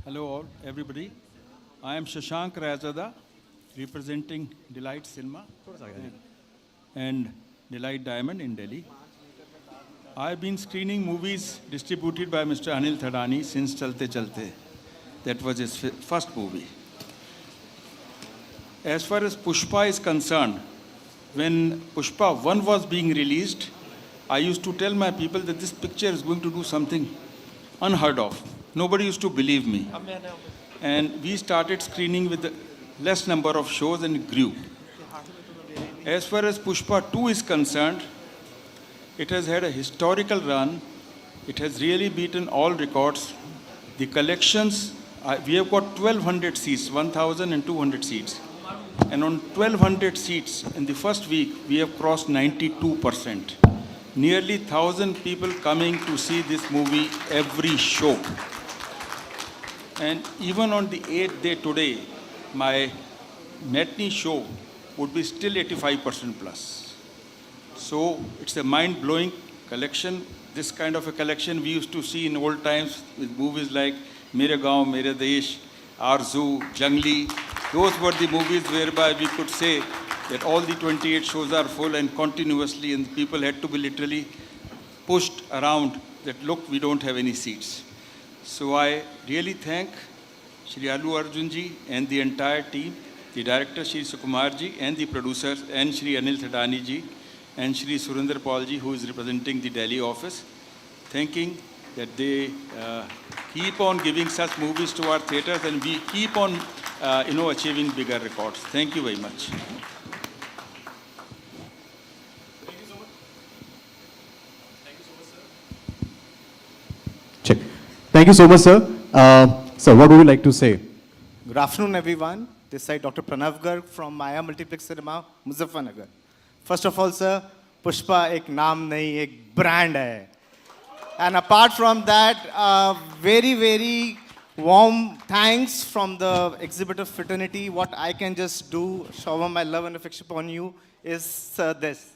Hello all, everybody. I am Shashank Rayazada, representing Delight Cinema and Delight Diamond in Delhi. I have been screening movies distributed by Mr. Anil Thadani since Chalte Chalte. That was his first movie. As far as Pushpa is concerned, when Pushpa 1 was being released, I used to tell my people that this picture is going to do something unheard of. Nobody used to believe me. And we started screening with less number of shows and it grew. As far as Pushpa 2 is concerned, it has had a historical run. It has really beaten all records. The collections, we have got 1,200 seats, 1,200 seats. And on 1,200 seats, in the first week, we have crossed 92%. Nearly 1,000 people coming to see this movie every show. And even on the 8th day today, my matinee show would be still 85% plus. So it's a mind-blowing collection. This kind of a collection we used to see in old times with movies like Mere Gaon, Mere Desh, Arzu, Jangli. Those were the movies whereby we could say that all the 28 shows are full and continuously, and people had to be literally pushed around that, look, we don't have any seats. So I really thank Shri Allu Arjun ji and the entire team, the director Shri Sukumar ji and the producers and Shri Anil Thadani ji and Shri Surinder Paul ji, who is representing the Delhi office, thanking that they keep on giving such movies to our theaters and we keep on achieving bigger records. Thank you very much. Check. Thank you so much, sir. Sir, what would you like to say? Good afternoon, everyone. This side Dr. Pranav Garg from Maya Multiplex Cinema, Muzaffarnagar. First of all, sir, Pushpa एक नाम नहीं, एक brand है. And apart from that, very, very warm thanks from the exhibitor fraternity. What I can just do, shower my love and affection upon you, is this.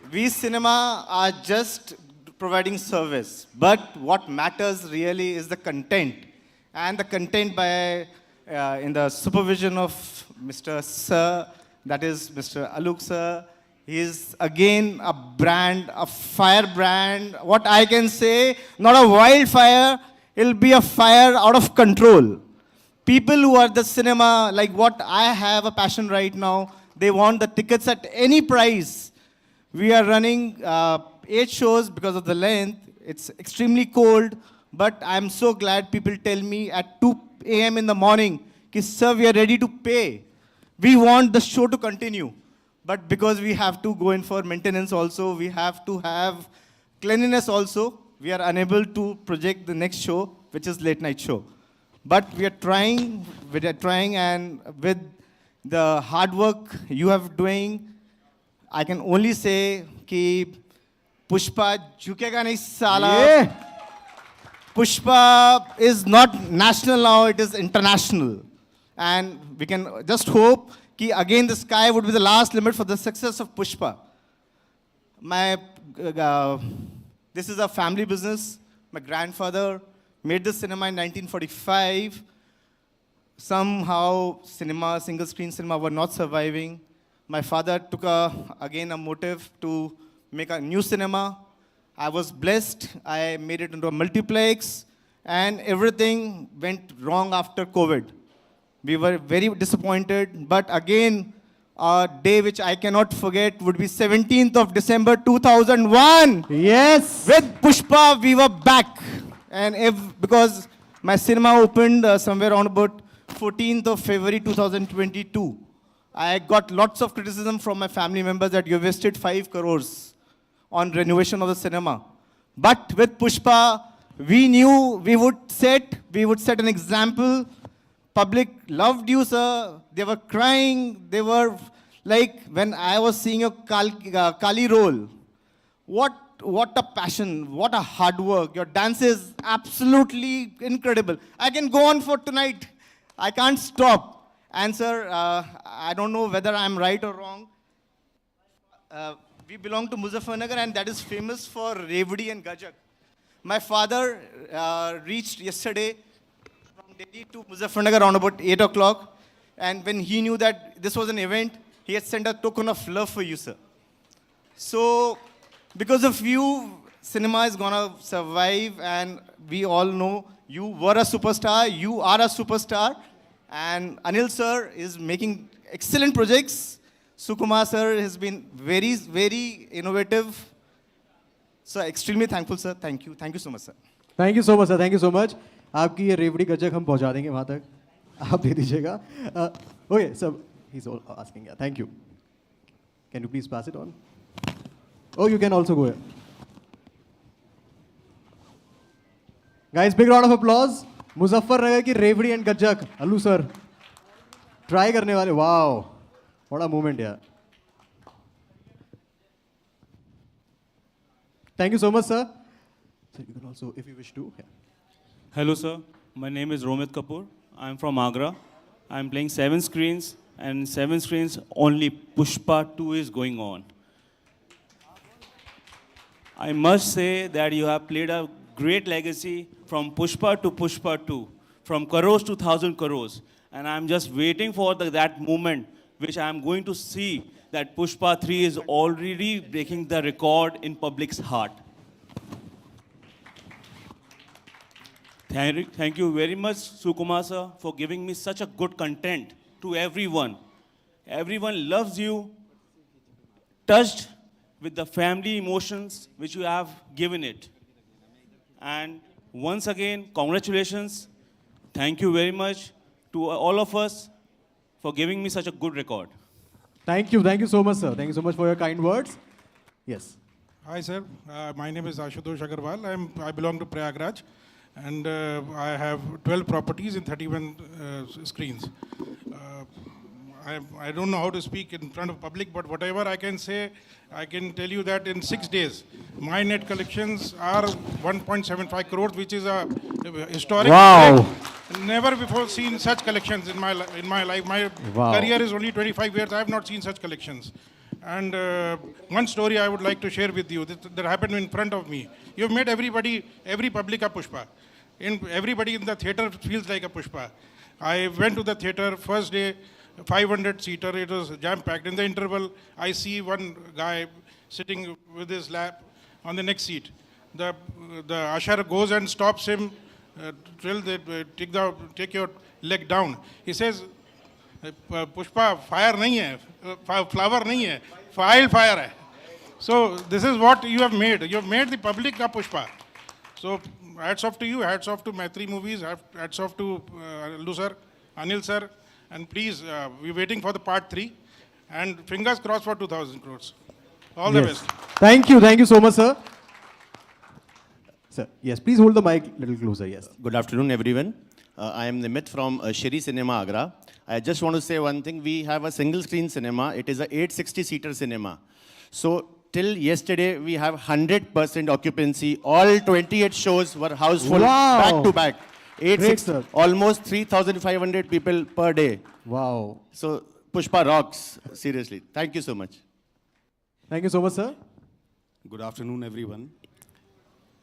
We cinema are just providing service, but what matters really is the content. And the content by, in the supervision of Mr. Sir, that is Mr. Aluk Sir. He is again a brand, a fire brand. What I can say, not a wildfire, it'll be a fire out of control. People who are the cinema, like what I have a passion right now, they want the tickets at any price. We are running 8 shows because of the length. It's extremely cold, but I'm so glad people tell me at 2 a.m. in the morning, sir, we are ready to pay. We want the show to continue. But because we have to go in for maintenance also, we have to have cleanliness also, we are unable to project the next show, which is late night show. But we are trying, and with the hard work you have doing, I can only say कि Pushpa झुकेगा नहीं साला. Pushpa is not national now, it is international. And we can just hope कि again the sky would be the last limit for the success of Pushpa. This is a family business. My grandfather made this cinema in 1945. Somehow cinema, single screen cinema were not surviving. My father took again a motive to make a new cinema. I was blessed. I made it into a multiplex, and everything went wrong after COVID. We were very disappointed, but again, a day which I cannot forget would be 17th of December 2001. Yes! With Pushpa, we were back. And because my cinema opened somewhere around about 14th of February 2022. I got lots of criticism from my family members that you wasted 5 crores on renovation of the cinema. But with Pushpa, we knew we would set an example. Public loved you, sir. They were crying. They were like, when I was seeing your Kali role, what a passion, what a hard work. Your dance is absolutely incredible. I can go on for tonight. I can't stop. And sir, I don't know whether I'm right or wrong. We belong to Muzaffarnagar, and that is famous for Revdi and Gajak. My father reached yesterday from Delhi to Muzaffarnagar around about 8 o'clock. And when he knew that this was an event, he had sent a token of love for you, sir. So, because of you, cinema is gonna survive, and we all know you were a superstar, you are a superstar, and Anil sir is making excellent projects. Sukumar sir has been very, very innovative. So, extremely thankful, sir. Thank you. Thank you so much, sir. Thank you so much, sir. Thank you so much. आपकी ये रेवड़ी गजक हम पहुंचा देंगे वहाँ तक. आप दे दीजिएगा. Okay, so he's all asking. Yeah, thank you. Can you please pass it on? Oh, you can also go here. Guys, big round of applause. Muzaffarnagar की रेवड़ी एंड गज्जक. अल्लू सर ट्राई करने वाले. Wow, what a moment, yeah. Thank you so much, sir. So you can also, if you wish to. Yeah. Hello, sir. My name is Romit Kapoor. I'm from Agra. I'm playing 7 screens, and 7 screens only Pushpa 2 is going on. I must say that you have played a great legacy from Pushpa to Pushpa 2, from crores to 1,000 crores. And I'm just waiting for that moment which I'm going to see that Pushpa 3 is already breaking the record in public's heart. Thank you very much, Sukumar sir, for giving me such a good content to everyone. Everyone loves you, touched with the family emotions which you have given it. And once again, congratulations. Thank you very much to all of us for giving me such a good record. Thank you so much, sir. Thank you so much for your kind words. Yes. Hi, sir. My name is Ashutosh Agarwal. I belong to Prayagraj, and I have 12 properties in 31 screens. I don't know how to speak in front of public, but whatever I can say, I can tell you that in 6 days, my net collections are 1.75 crores, which is a historic. Wow. record. Never before seen such collections in my life. My Wow. career is only 25 years. I have not seen such collections. And one story I would like to share with you that happened in front of me. You've made every public a Pushpa. Everybody in the theater feels like a Pushpa. I went to the theater first day, 500-seater. It was jam-packed. In the interval, I see one guy sitting with his lap on the next seat. The usher goes and stops him till they take your leg down. He says, Pushpa, fire nahi hai, flower nahi hai, fire hai. So this is what you have made. You have made the public a Pushpa. So hats off to you, hats off to Maitri Movies, hats off to Allu sir, Anil sir, and please, we're waiting for the part 3, and fingers crossed for 2,000 crores. All the Yes. best. Thank you so much, sir. Sir, yes, please hold the mic a little closer, yes. Good afternoon, everyone. I am Nimit from Shri Cinema Agra. I just want to say one thing. We have a single screen cinema. It is a 860-seater cinema. So till yesterday, we have 100% occupancy. All 28 shows were houseful, Wow. back to back. Great, sir. Almost 3,500 people per day. Wow. So Pushpa rocks, seriously. Thank you so much. Thank you so much, sir. Good afternoon, everyone.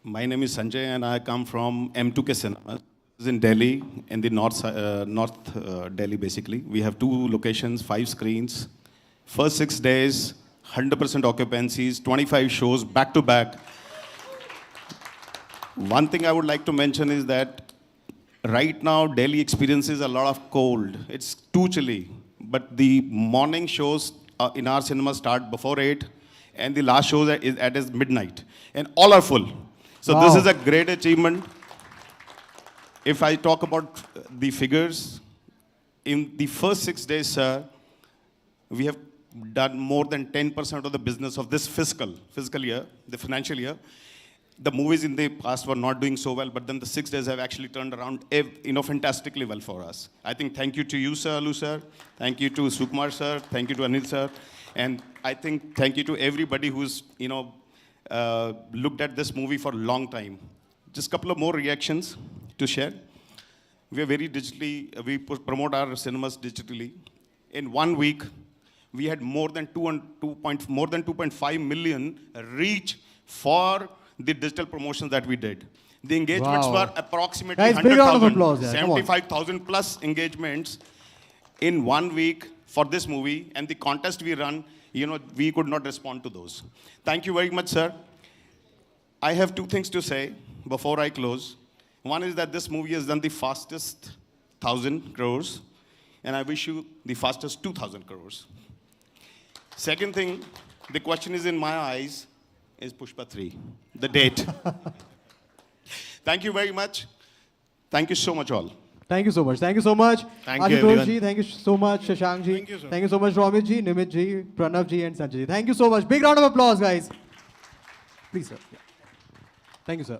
My name is Sanjay, and I come from M2K Cinema. It's in Delhi, in the north Delhi, basically. We have 2 locations, 5 screens. First 6 days, 100% occupancies, 25 shows, back to back. One thing I would like to mention is that right now, Delhi experiences a lot of cold. It's too chilly. But the morning shows in our cinema start before 8, and the last shows is at midnight. And all are full. So Wow. this is a great achievement. If I talk about the figures, in the first 6 days, sir, we have done more than 10% of the business of this fiscal year, the financial year. The movies in the past were not doing so well, but then the 6 days have actually turned around, fantastically well for us. I think thank you to you, sir, Allu sir. Thank you to Sukumar sir. Thank you to Anil sir. And I think thank you to everybody who's, looked at this movie for a long time. Just a couple of more reactions to share. We are very we promote our cinemas digitally. In 1 week, we had more than 2.5 million reach for the digital promotions that we did. The engagements Wow. were approximately Guys, big round of 100,000, applause, yeah, come on. 75,000 plus engagements in 1 week for this movie. And the contest we run, you know, we could not respond to those. Thank you very much, sir. I have two things to say before I close. One is that this movie has done the fastest 1,000 crores, and I wish you the fastest 2,000 crores. Second thing, the question is in my eyes, is Pushpa 3, the date. Thank you very much. Thank you so much, all. Thank you so much. Thank you so much. Thank you, Ashutosh everyone. ji, thank you so much. Shashank ji. Thank you, sir. Thank you so much, Romit ji, Nimit ji, Pranav ji, and Sanjay ji. Thank you so much. Big round of applause, guys. Please, sir. Yeah. Thank you, sir.